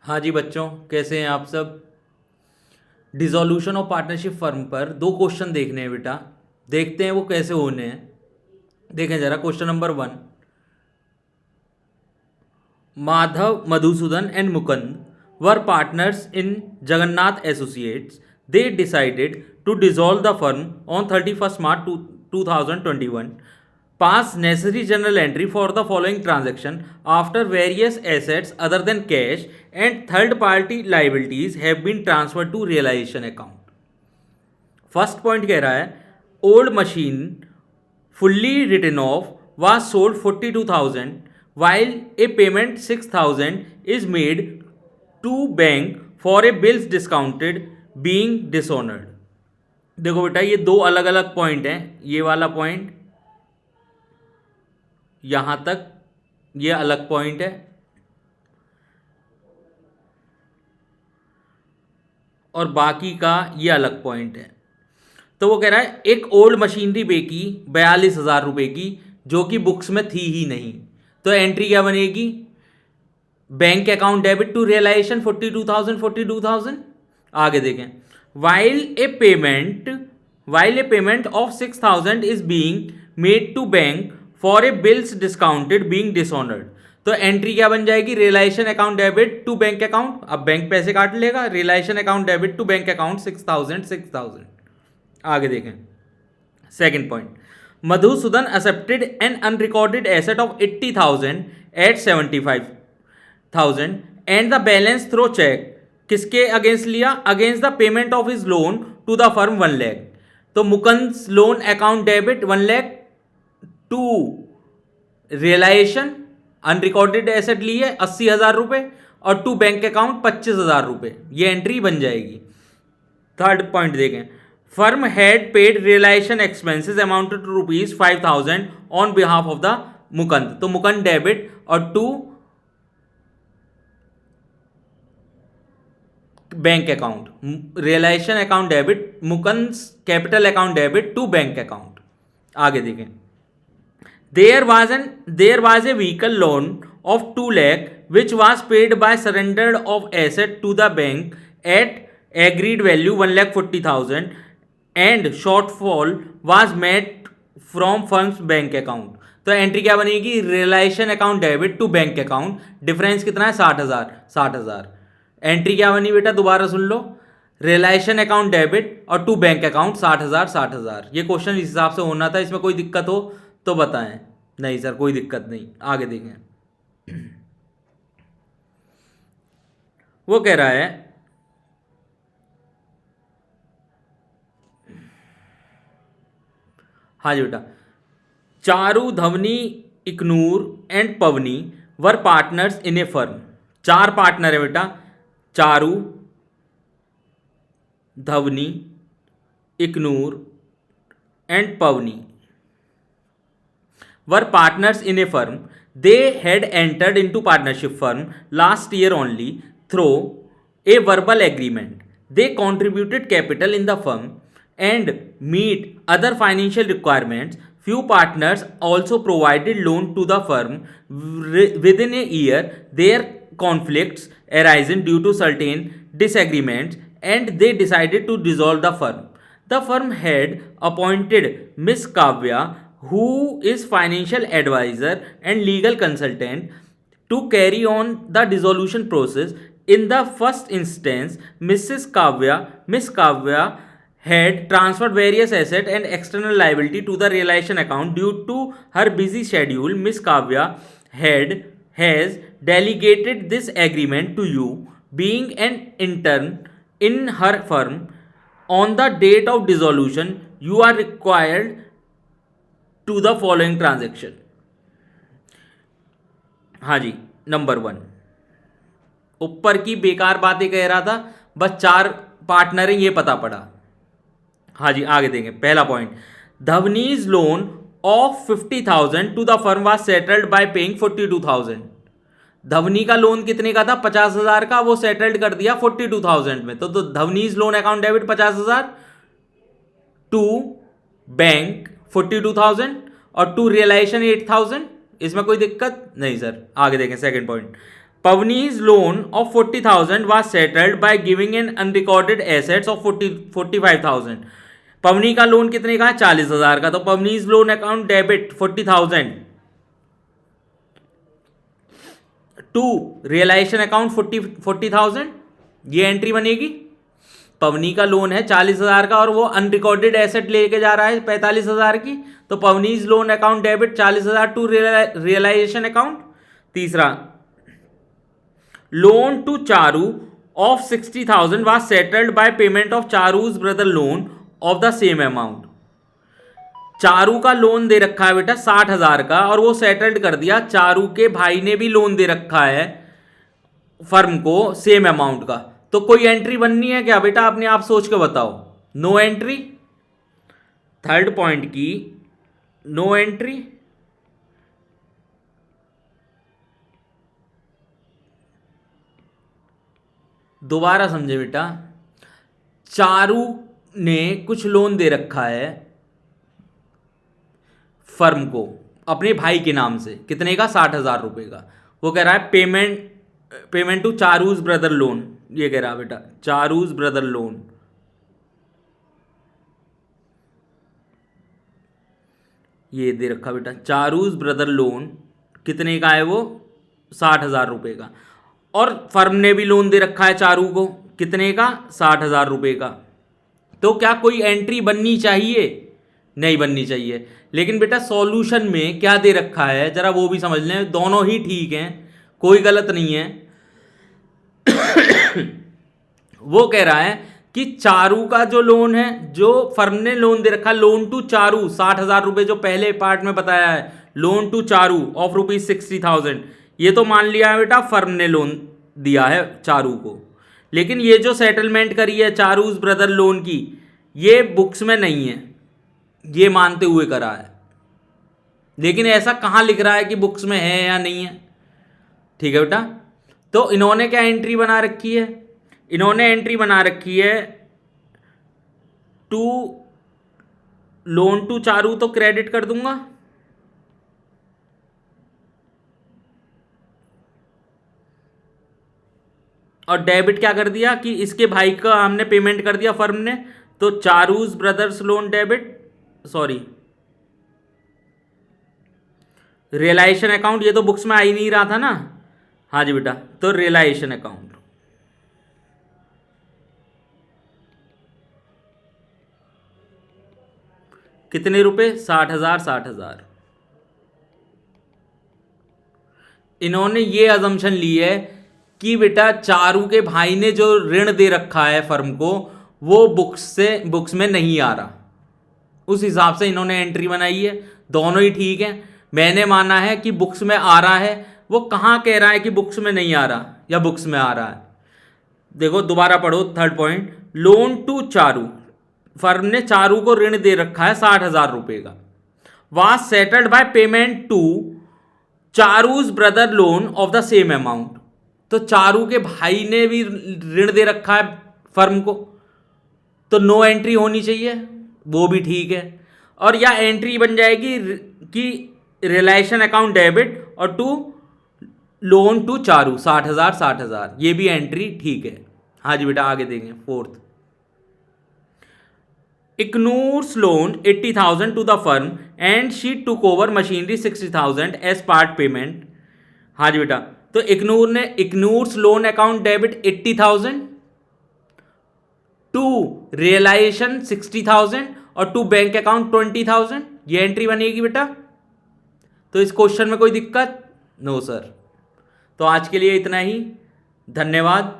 हाँ जी बच्चों, कैसे हैं आप सब। डिसॉल्यूशन ऑफ पार्टनरशिप फर्म पर दो क्वेश्चन देखने हैं बेटा। देखते हैं वो कैसे होने हैं। देखें जरा question number 1। Madhav, Madhusudan and Mukund were partners in Jagannath associates. They decided to dissolve the firm on 31st March 2021. Pass necessary journal entry for the following transaction after various assets other than cash and third party liabilities have been transferred to realization account. First point कह रहा है old machine fully written off was sold 42,000 while a payment 6,000 is made to bank for a bills discounted being dishonored. देखो बेटा, ये दो अलग अलग point हैं। ये वाला पॉइंट यहां तक ये अलग पॉइंट है और बाकी का ये अलग पॉइंट है। तो वो कह रहा है एक ओल्ड मशीनरी बेची 42,000 रुपए की जो कि बुक्स में थी ही नहीं। तो एंट्री क्या बनेगी? Bank account debit to realisation 42,000। आगे देखें, while a payment of 6,000 is being made to bank for a bills discounted being dishonoured. तो एंट्री क्या बन जाएगी? Realisation account debit to bank account. अब बैंक पैसे काट लेगा। Realisation account debit to bank account 6,000। आगे देखें second point, Madhusudan accepted an unrecorded asset of 80,000 at 75,000 and the balance through cheque. किसके अगेंस्ट लिया? Against the payment of his loan to the firm 1 lakh. तो Mukund loan account debit 1 lakh to realisation unrecorded asset ली है 80,000 रुपए और to bank account 25,000 रुपए। ये entry बन जाएगी। थर्ड पॉइंट देखें, firm had paid realization expenses amounted to rupees 5,000 on behalf of the Mukund. तो मुकुंद डेबिट और to bank account. Realisation account debit, Mukund capital account debit to bank account. आगे देखें, there was a vehicle loan of 2 lakh which was paid by surrender of asset to the bank at agreed value 1,40,000 and shortfall was met from firm's bank account. तो entry क्या बनेगी? Realisation account debit to bank account. Difference कितना है? 60,000। एंट्री क्या बनी बेटा? दोबारा सुन लो, रियलाइजेशन अकाउंट डेबिट और टू बैंक अकाउंट 60,000। ये क्वेश्चन इस हिसाब से होना था। इसमें कोई दिक्कत हो तो बताएं। नहीं सर, कोई दिक्कत नहीं। आगे देखें, वो कह रहा है हाँ जी बेटा, Charu, धवनी, इकनूर and Pauni were partners in A firm. 4 partner है बेटा, Charu, धवनी, इकनूर and Pauni were partners in A firm. They had entered into partnership firm last year only through a verbal agreement. They contributed capital in the firm and meet other financial requirements. Few partners also provided loan to the firm. Within a year, their conflicts arisen due to certain disagreements and they decided to dissolve the firm. The firm had appointed Miss Kavya, who is financial advisor and legal consultant, to carry on the dissolution process. In the first instance, Miss Kavya had transferred various assets and external liability to the realization account. Due to her busy schedule, Miss Kavya has delegated this agreement to you. Being an intern in her firm, on the date of dissolution, you are required to the following transaction. हाँ जी, number 1 ऊपर की बेकार बातें कह रहा था, बस 4 पार्टनर हैं ये पता पड़ा. हाँ जी, आगे देंगे. पहला point, Dhwani's loan of 50,000 to the firm was settled by paying 42,000. Dhwani का लोन कितने का था? 50,000 का. वो सेटल्ड कर दिया 42,000 में. तो Dhwani's loan account debit 50,000 to bank 42,000 और टू रियलाइजेशन 8,000. इसमें कोई दिक्कत नहीं सर. आगे देखें second point, Pavni's loan of 40,000 was settled by giving an unrecorded assets of 45,000. पवनी का लोन कितने का है? 40,000 का. तो Pavani's loan account debit 40,000 to realisation account 40,000. ये एंट्री बनेगी. पवनी का लोन है 40,000 का और वो अनरिकॉर्डेड एसेट लेके जा रहा है 45,000 की. तो Pavani's loan account debit 40,000 to realisation account. तीसरा, loan to Charu of 60,000 was settled by payment of Charu's brother loan of the same amount. Charu का लोन दे रखा है बेटा 60,000 का और वो सेटल्ड कर दिया. चारू के भाई ने भी लोन दे रखा है फर्म को सेम अमाउंट का. तो कोई एंट्री बननी है क्या बेटा? अपने आप सोच के बताओ. No entry. थर्ड पॉइंट की नो एंट्री. दोबारा समझे बेटा. चारू ने कुछ लोन दे रखा है फर्म को अपने भाई के नाम से. कितने का? 60,000 रुपये का. वो कह रहा है payment to Charu's brother loan. ये कह रहा है बेटा चारूज ब्रदर लोन. ये दे रखा बेटा चारूज ब्रदर लोन. कितने का है वो? 60,000 रुपये का. और फर्म ने भी लोन दे रखा है चारू को. कितने का? 60,000 रुपये का. तो क्या कोई एंट्री बननी चाहिए? नहीं बननी चाहिए. लेकिन बेटा सॉल्यूशन में क्या दे रखा है जरा वो भी समझ लें. दोनों ही ठीक हैं, कोई गलत नहीं है. वो कह रहा है कि चारू का जो लोन है, जो फर्म ने लोन दे रखा, लोन टू चारू 60,000 रुपये जो पहले पार्ट में बताया है, लोन टू चारू ऑफ ₹60,000. ये तो मान लिया है बेटा फर्म ने लोन दिया है चारू को. लेकिन ये जो सेटलमेंट करी है चारूज ब्रदर लोन की, ये बुक्स में नहीं है, ये मानते हुए करा है. लेकिन ऐसा कहाँ लिख रहा है कि बुक्स में है या नहीं है? ठीक है बेटा. तो इन्होंने क्या एंट्री बना रखी है? इन्होंने एंट्री बना रखी है टू लोन टू चारू, तो क्रेडिट कर दूंगा. और डेबिट क्या कर दिया कि इसके भाई का हमने पेमेंट कर दिया फर्म ने. तो Charu's brother's loan debit, sorry realisation account. ये तो बुक्स में आ ही नहीं रहा था ना. हाँ जी बेटा. तो रियलाइजेशन अकाउंट कितने रुपए? 60,000. 60,000. इन्होंने ये अजम्पशन ली है कि बेटा चारू के भाई ने जो ऋण दे रखा है फर्म को, वो बुक्स में नहीं आ रहा. उस हिसाब से इन्होंने एंट्री बनाई है. दोनों ही ठीक है. मैंने माना है कि बुक्स में आ रहा है. वो कहाँ कह रहा है कि बुक्स में नहीं आ रहा या बुक्स में आ रहा है? देखो दोबारा पढ़ो. Third point, loan to Charu, firm ने चारू को ऋण दे रखा है 60,000 रुपये का. Was settled by payment to Charu's brother loan of the same amount. तो चारू के भाई ने भी ऋण दे रखा है फर्म को, तो नो एंट्री होनी चाहिए. वो भी ठीक है. और या एंट्री बन जाएगी कि रियलाइजेशन अकाउंट डेबिट और टू लोन टू चारू 60,000. 60,000 ये भी एंट्री ठीक है. हाँ जी बेटा आगे देंगे. Fourth, ignores loan 80,000 to the firm and she took over machinery 60,000 as part payment. हाँ जी बेटा. तो ignores loan account debit 80,000 to realisation 60,000 और टू बैंक अकाउंट 20,000. ये एंट्री बनेगी बेटा. तो इस क्वेश्चन में कोई दिक्कत? No sir. तो आज के लिए इतना ही. धन्यवाद.